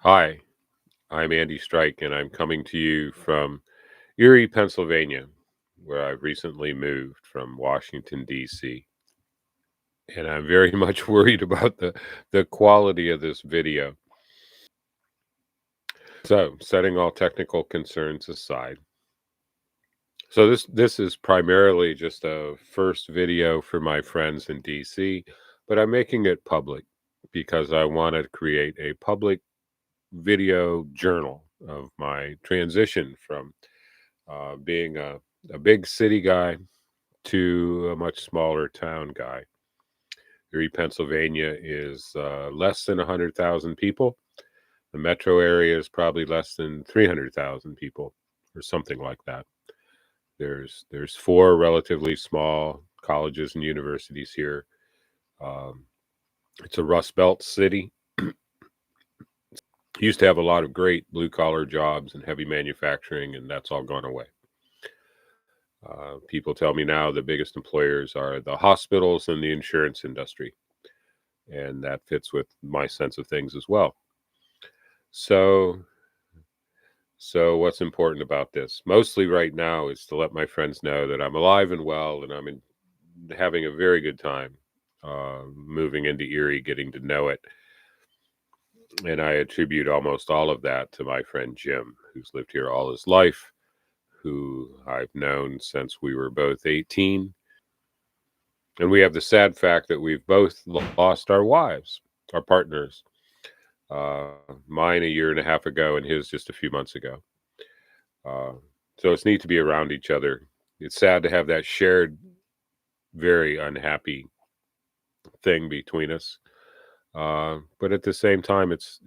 Hi, I'm Andy Strike, and I'm coming to you from Erie, Pennsylvania, where I've recently moved from Washington, D.C. And I'm very much worried about the quality of this video. So, setting all technical concerns aside, this is primarily just a first video for my friends in DC, but I'm making it public because I want to create a public video journal of my transition from being a big city guy to a much smaller town guy. Erie, Pennsylvania is less than 100,000 people. The metro area is probably less than 300,000 people, or something like that. There's four relatively small colleges and universities here. Um, it's a Rust Belt city. Used to have a lot of great blue collar jobs and heavy manufacturing, and that's all gone away. People tell me now the biggest employers are the hospitals and the insurance industry, and that fits with my sense of things as well. So, so what's important about this? Mostly right now is to let my friends know that I'm alive and well, and having a very good time moving into Erie, getting to know it, and I attribute almost all of that to my friend Jim, who's lived here all his life, who I've known since we were both 18. And we have the sad fact that we've both lost our wives, our partners. Uh, Mine a year and a half ago, and his just a few months ago. Uh, so it's neat to be around each other. It's sad to have that shared, very unhappy thing between us. But at the same time, it's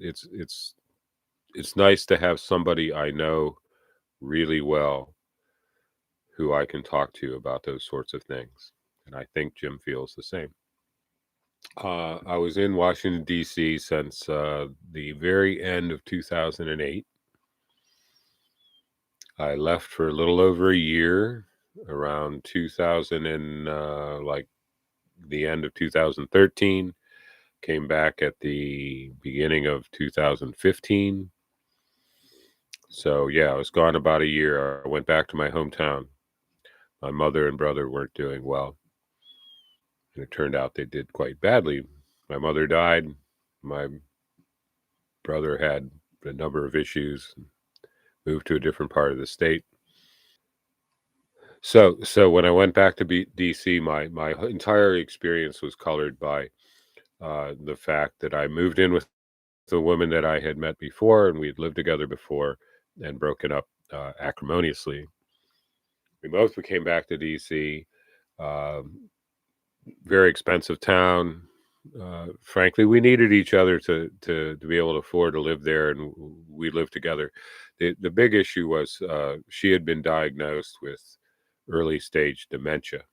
nice to have somebody I know really well who I can talk to about those sorts of things. And I think Jim feels the same. I was in Washington, D.C. since the very end of 2008. I left for a little over a year, around 2000 and like the end of 2013. Came back at the beginning of 2015. So yeah, I was gone about a year. I went back to my hometown. My mother and brother weren't doing well, and it turned out they did quite badly. My mother died. My brother had a number of issues, moved to a different part of the state. So when I went back to DC, my entire experience was colored by the fact that I moved in with the woman that I had met before, and we'd lived together before, and broken up acrimoniously. We both came back to DC. Um, Very expensive town. Frankly, we needed each other to be able to afford to live there, and we lived together. The big issue was she had been diagnosed with early stage dementia,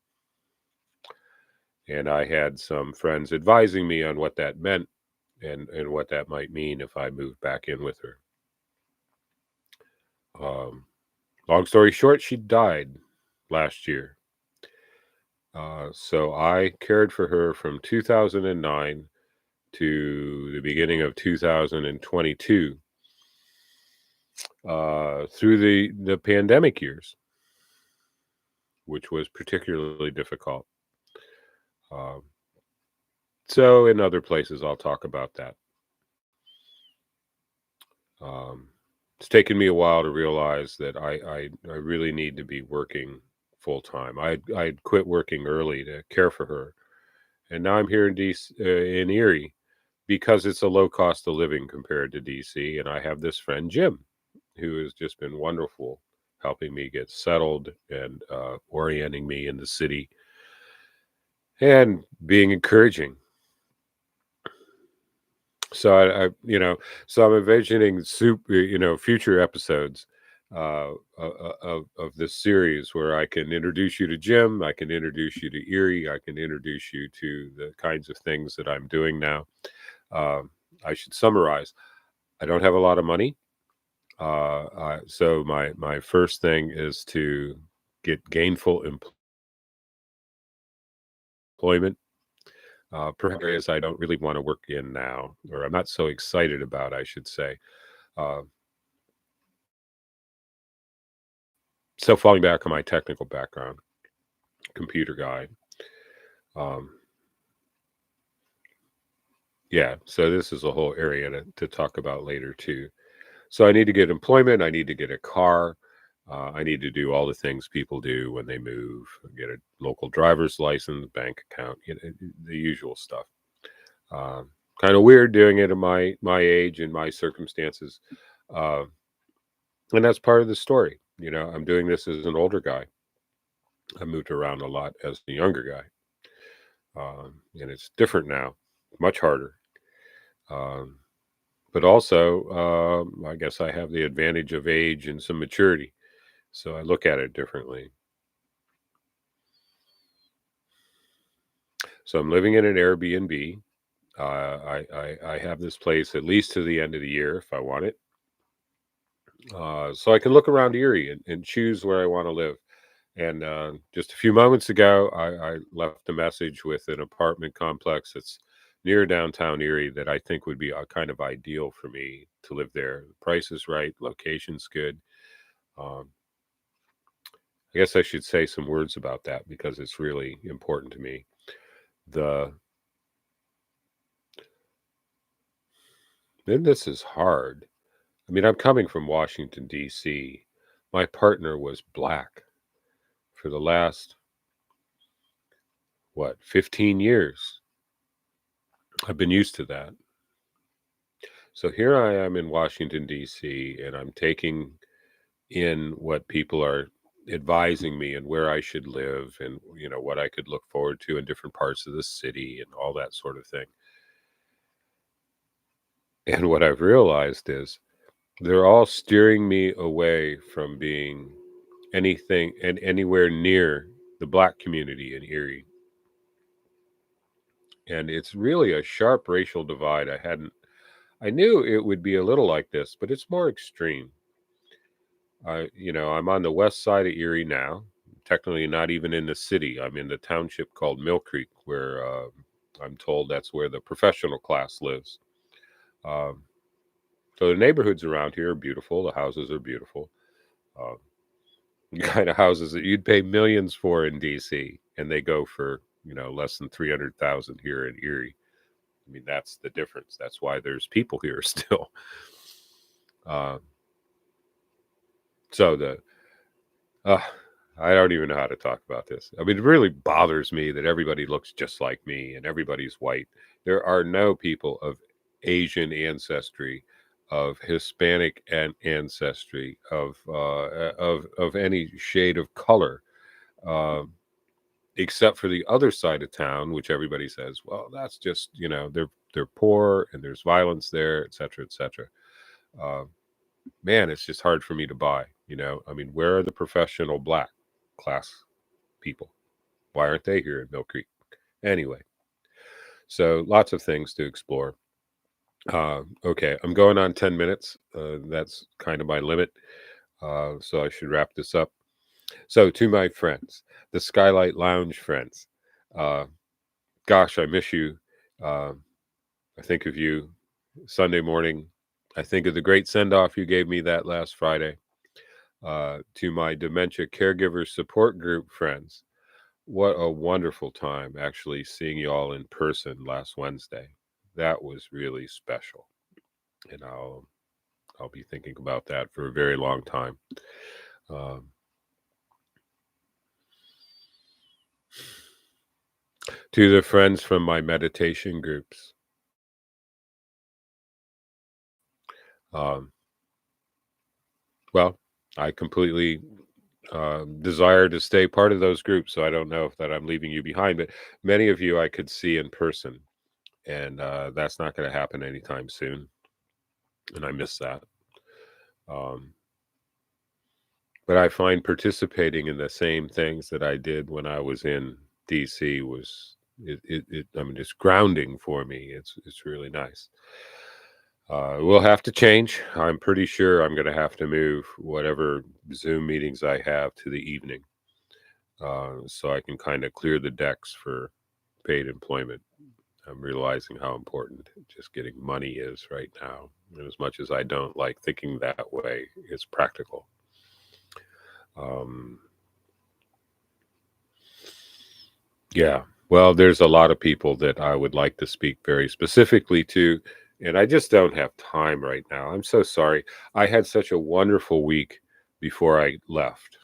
and I had some friends advising me on what that meant and what that might mean if I moved back in with her. Um, Long story short, she died last year. So I cared for her from 2009 to the beginning of 2022, through the pandemic years, which was particularly difficult. Um, so in other places, I'll talk about that. Um, it's taken me a while to realize that I really need to be working full time. I'd quit working early to care for her, and now I'm here in DC, in Erie, because it's a low cost of living compared to DC, and I have this friend Jim, who has just been wonderful, helping me get settled and orienting me in the city and being encouraging. So so I'm envisioning future episodes of this series where I can introduce you to Jim, I can introduce you to Erie, I can introduce you to the kinds of things that I'm doing now. I should summarize. I don't have a lot of money, so my first thing is to get gainful employment. perhaps areas I don't really want to work in now, or I'm not so excited about, I should say. Uh, so falling back on my technical background, computer guy. Um, yeah, so this is a whole area to talk about later too. So I need to get employment. I need to get a car. I need to do all the things people do when they move. Get a local driver's license, bank account, the usual stuff. Um, Kind of weird doing it at my age and my circumstances, uh, and that's part of the story. I'm doing this as an older guy. I moved around a lot as a younger guy, and it's different now, much harder. Um, but also, I guess I have the advantage of age and some maturity, so I look at it differently. So I'm living in an Airbnb. I have this place at least to the end of the year if I want it, so I can look around Erie and choose where I want to live. And just a few moments ago, I left a message with an apartment complex that's near downtown Erie that I think would be kind of ideal for me to live there. The price is right, location's good. Um, I guess I should say some words about that because it's really important to me. The Then this is hard. I mean, I'm coming from Washington D.C. My partner was black for the last, what, 15 years. I've been used to that. So here I am in Washington, D.C., and I'm taking in what people are advising me and where I should live and, what I could look forward to in different parts of the city and all that sort of thing. And what I've realized is they're all steering me away from being anything and anywhere near the black community in Erie. And it's really a sharp racial divide. I knew it would be a little like this, but it's more extreme. I'm on the west side of Erie now. Technically, not even in the city. I'm in the township called Mill Creek, where I'm told that's where the professional class lives. Um, so the neighborhoods around here are beautiful. The houses are beautiful. Um, the kind of houses that you'd pay millions for in DC, and they go for less than 300,000 here in Erie. I mean, that's the difference. That's why there's people here still. Uh, so the uh, I don't even know how to talk about this. I mean, it really bothers me that everybody looks just like me and everybody's white. There are no people of Asian ancestry, of Hispanic and ancestry, of any shade of color, um, except for the other side of town, which everybody says, well, that's just they're poor and there's violence there, et cetera, et cetera. Uh, Man, it's just hard for me to buy. I mean, where are the professional black class people? Why aren't they here in Mill Creek? Anyway, so lots of things to explore. Okay, I'm going on 10 minutes. That's kind of my limit. So I should wrap this up. So, to my friends, the Skylight Lounge friends, uh, gosh, I miss you. Uh, I think of you Sunday morning. I think of the great send off you gave me that last Friday. To my dementia caregiver support group friends, what a wonderful time actually seeing you all in person last Wednesday. That was really special, and I'll be thinking about that for a very long time. Um, to the friends from my meditation groups, um, well, I completely desire to stay part of those groups, so I don't know if that I'm leaving you behind. But many of you I could see in person, and that's not going to happen anytime soon, and I miss that. Um, but I find participating in the same things that I did when I was in DC was I mean, it's grounding for me. It's really nice. We'll have to change. I'm pretty sure I'm going to have to move whatever Zoom meetings I have to the evening, so I can kind of clear the decks for paid employment. I'm realizing how important just getting money is right now. And as much as I don't like thinking that way, it's practical. Um, yeah. Well, there's a lot of people that I would like to speak very specifically to, and I just don't have time right now. I'm so sorry. I had such a wonderful week before I left.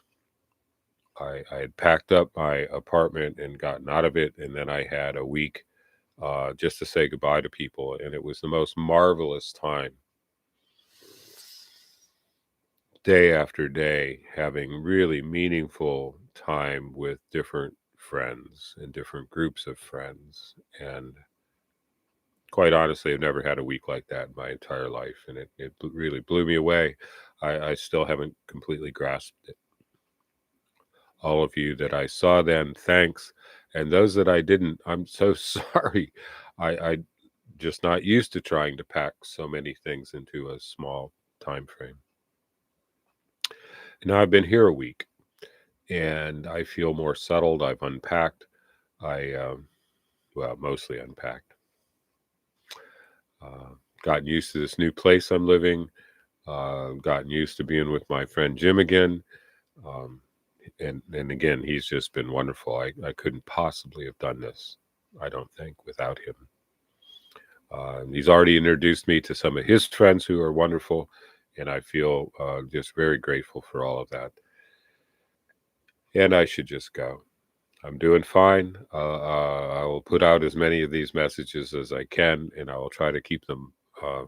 I had packed up my apartment and gotten out of it, and then I had a week just to say goodbye to people, and it was the most marvelous time, day after day, having really meaningful time with different friends and different groups of friends. And quite honestly, I've never had a week like that in my entire life, and it really blew me away. I still haven't completely grasped it. All of you that I saw then, thanks. And those that I didn't, I'm so sorry. I just not used to trying to pack so many things into a small time frame. Now I've been here a week and I feel more settled. I've unpacked. Well, mostly unpacked. Uh, Gotten used to this new place I'm living. Gotten used to being with my friend Jim again. Um, and again, he's just been wonderful. I couldn't possibly have done this, I don't think, without him. He's already introduced me to some of his friends who are wonderful, and I feel just very grateful for all of that. And I should just go. I'm doing fine. I will put out as many of these messages as I can, and I will try to keep them,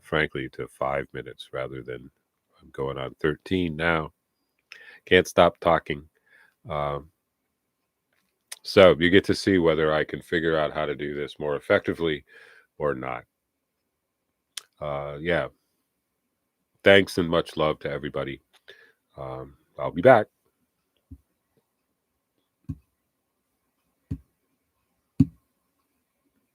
frankly, to 5 minutes rather than I'm going on 13 now. Can't stop talking. Um, so you get to see whether I can figure out how to do this more effectively or not. Yeah. Thanks and much love to everybody. I'll be back.